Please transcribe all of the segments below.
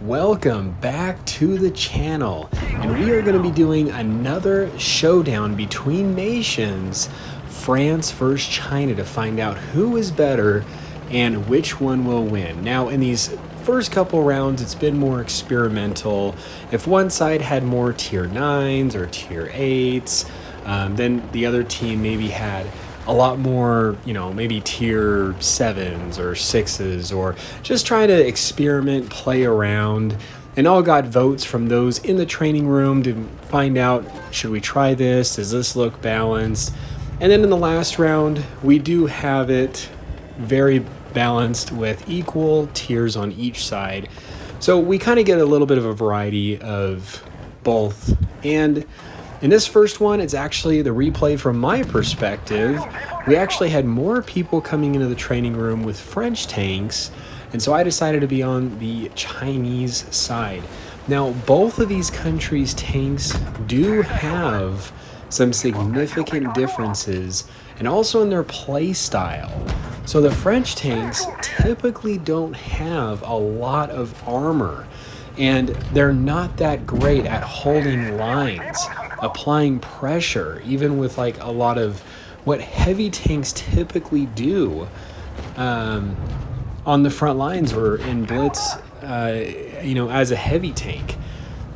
Welcome back to the channel, and we are going to be doing another showdown between nations, France versus China, to find out who is better and which one will win. Now, in these first couple rounds, it's been more experimental. If one side had more tier 9s or tier 8s, then the other team maybe had a lot more, maybe tier 7s or 6s, or just try to experiment, play around, and all got votes from those in the training room to find out, should we try this? Does this look balanced? And then in the last round, we do have it very balanced with equal tiers on each side. So we kind of get a little bit of a variety of both. And in this first one, it's actually the replay from my perspective. We actually had more people coming into the training room with French tanks, and so I decided to be on the Chinese side. Now, both of these countries' tanks do have some significant differences, and also in their play style. So the French tanks typically don't have a lot of armor, and they're not that great at holding lines, applying pressure, even with like a lot of what heavy tanks typically do on the front lines or in blitz, as a heavy tank.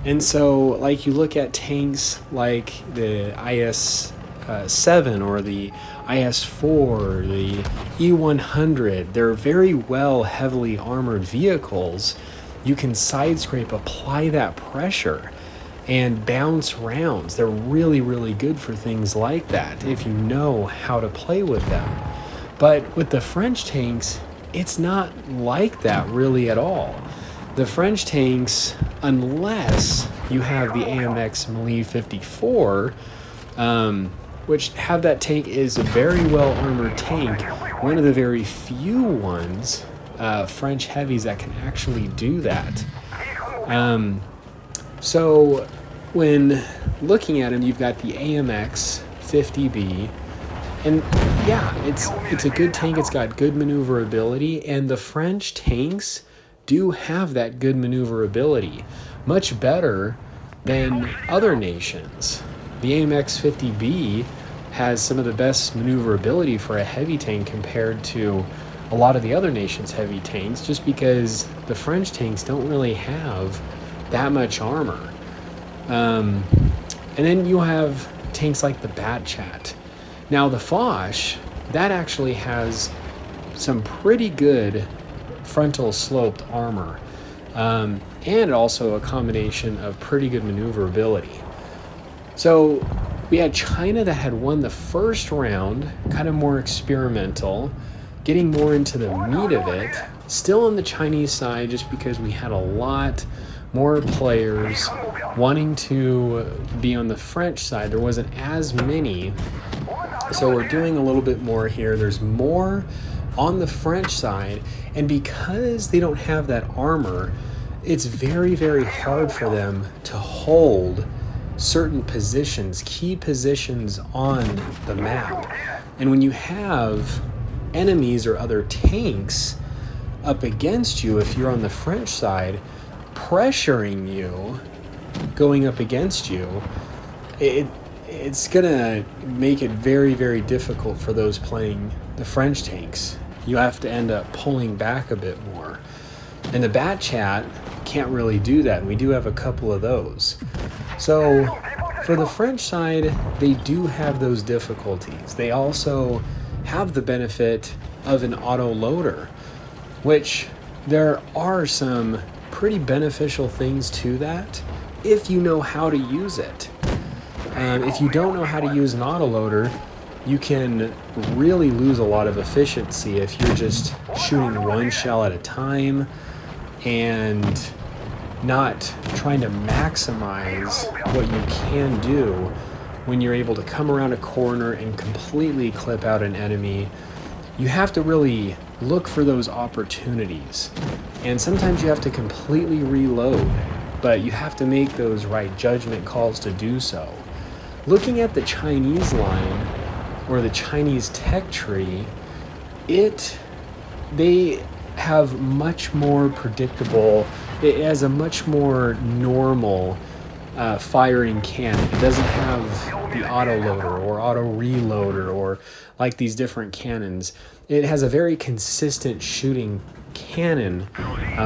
And so, like, you look at tanks like the IS-7 or the IS-4, the E-100, they're very well heavily armored vehicles. You can side scrape, apply that pressure, and bounce rounds. They're really, really good for things like that if you know how to play with them. But with the French tanks, it's not like that really at all. The French tanks, unless you have the AMX Melee 54, which have that tank, is a very well armored tank, one of the very few ones, French heavies, that can actually do that. So when looking at them, you've got the AMX 50B, and yeah, it's a good tank. It's got good maneuverability, and the French tanks do have that good maneuverability, much better than other nations. The AMX 50B has some of the best maneuverability for a heavy tank compared to a lot of the other nations' heavy tanks, just because the French tanks don't really have that much armor. And then you have tanks like the Batchat. Now the Foch, that actually has some pretty good frontal sloped armor, and also a combination of pretty good maneuverability. So we had China that had won the first round, kind of more experimental, getting more into the meat of it, still on the Chinese side, just because we had a lot more players wanting to be on the French side. There wasn't as many, so we're doing a little bit more here. There's more on the French side, and because they don't have that armor, it's very, very hard for them to hold certain positions, key positions on the map. And when you have enemies or other tanks up against you, if you're on the French side, pressuring you, going up against you, it's gonna make it very, very difficult for those playing the French tanks. You have to end up pulling back a bit more. And the Batchat can't really do that. We do have a couple of those. So for the French side, they do have those difficulties. They also have the benefit of an auto loader, which there are some pretty beneficial things to that if you know how to use it. If you don't know how to use an autoloader, you can really lose a lot of efficiency if you're just shooting one shell at a time and not trying to maximize what you can do when you're able to come around a corner and completely clip out an enemy. You have to really look for those opportunities, and sometimes you have to completely reload, but you have to make those right judgment calls to do so. Looking at the Chinese line or the Chinese tech tree, they have much more predictable it has a much more normal firing cannon. It doesn't have the auto loader or auto reloader or like these different cannons. It has a very consistent shooting cannon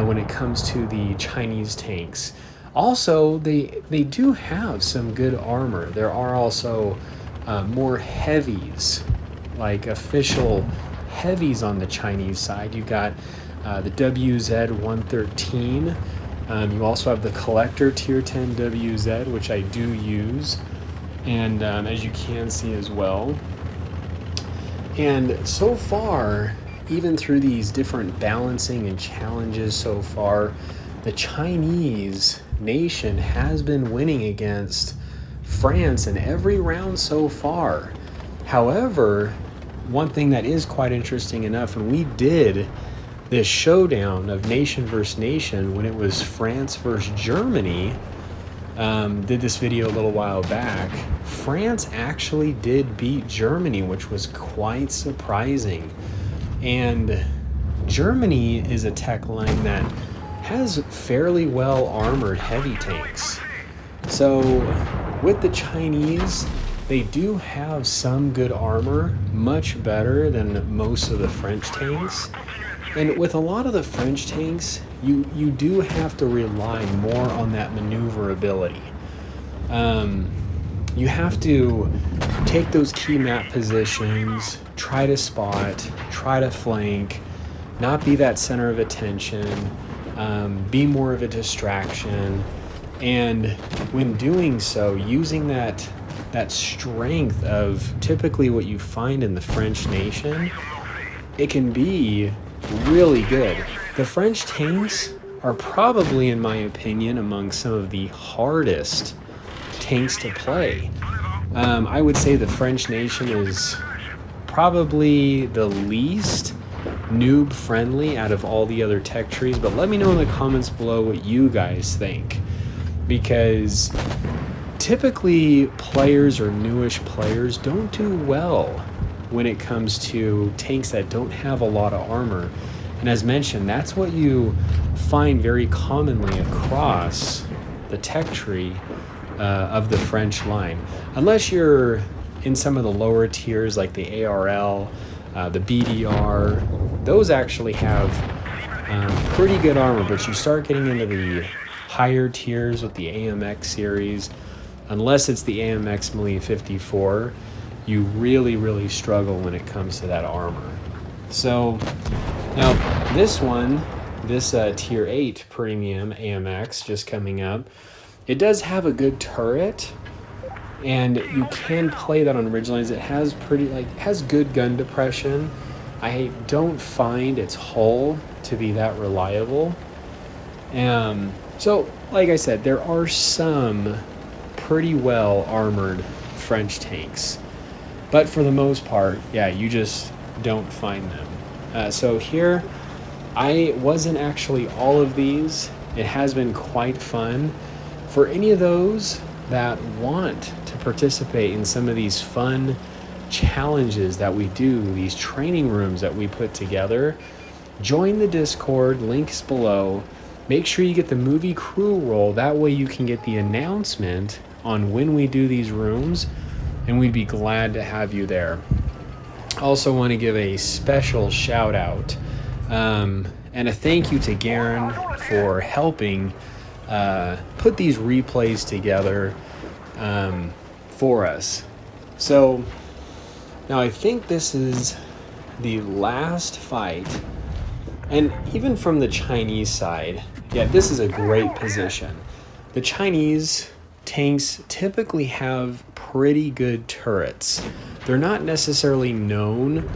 when it comes to the Chinese tanks. Also, they do have some good armor. There are also more heavies, like official heavies on the Chinese side. You got the WZ-113. You also have the collector Tier 10 WZ, which I do use, and as you can see as well. And so far, even through these different balancing and challenges so far, the Chinese nation has been winning against France in every round so far. However, one thing that is quite interesting enough, when we did this showdown of nation versus nation, when it was France versus Germany, did this video a little while back, France actually did beat Germany, which was quite surprising. And Germany is a tech line that has fairly well armored heavy tanks. So with the Chinese, they do have some good armor, much better than most of the French tanks. And with a lot of the French tanks, you do have to rely more on that maneuverability. You have to take those key map positions, try to spot, try to flank, not be that center of attention, be more of a distraction. And when doing so, using that strength of typically what you find in the French nation, it can be really good. The French tanks are probably, in my opinion, among some of the hardest tanks to play. I would say the French nation is probably the least noob friendly out of all the other tech trees, but let me know in the comments below what you guys think, because typically players or newish players don't do well when it comes to tanks that don't have a lot of armor. And as mentioned, that's what you find very commonly across the tech tree of the French line. Unless you're in some of the lower tiers like the ARL, the BDR, those actually have pretty good armor, but you start getting into the higher tiers with the AMX series, unless it's the AMX Millie 54, you really struggle when it comes to that armor. So now this one, this tier 8 premium AMX just coming up, it does have a good turret, and you can play that on Ridgelines. It has has good gun depression. I don't find its hull to be that reliable. So like I said, there are some pretty well armored French tanks, but for the most part, yeah, you just don't find them. So here, I wasn't actually all of these. It has been quite fun. For any of those that want to participate in some of these fun challenges that we do, these training rooms that we put together, join the Discord, links below. Make sure you get the movie crew role, that way you can get the announcement on when we do these rooms, and we'd be glad to have you there. Also want to give a special shout out and a thank you to Garen for helping put these replays together for us. So now I think this is the last fight, and even from the Chinese side, yeah, this is a great position. The Chinese tanks typically have pretty good turrets. They're not necessarily known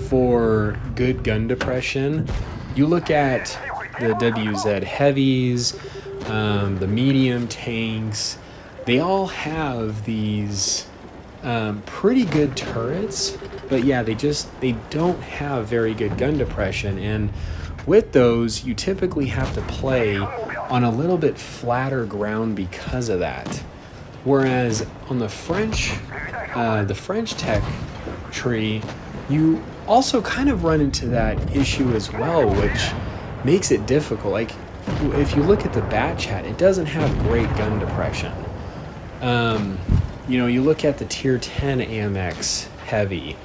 for good gun depression. You look at the WZ heavies, the medium tanks, they all have these pretty good turrets, but yeah, they don't have very good gun depression. And with those, you typically have to play on a little bit flatter ground because of that. Whereas on the French tech tree, you also kind of run into that issue as well, which makes it difficult. Like, if you look at the bat chat, it doesn't have great gun depression. You look at the tier 10 AMX heavy,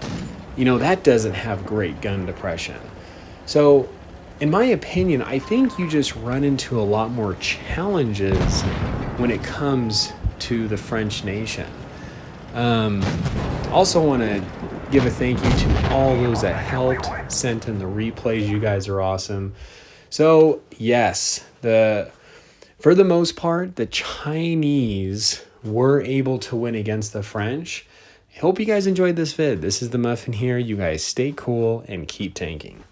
that doesn't have great gun depression. So in my opinion, I think you just run into a lot more challenges when it comes to the French nation. Also want to give a thank you to all those that helped, sent in the replays. You guys are awesome. So yes, for the most part, the Chinese were able to win against the French. I hope you guys enjoyed this vid. This is the Muffin here. You guys stay cool and keep tanking.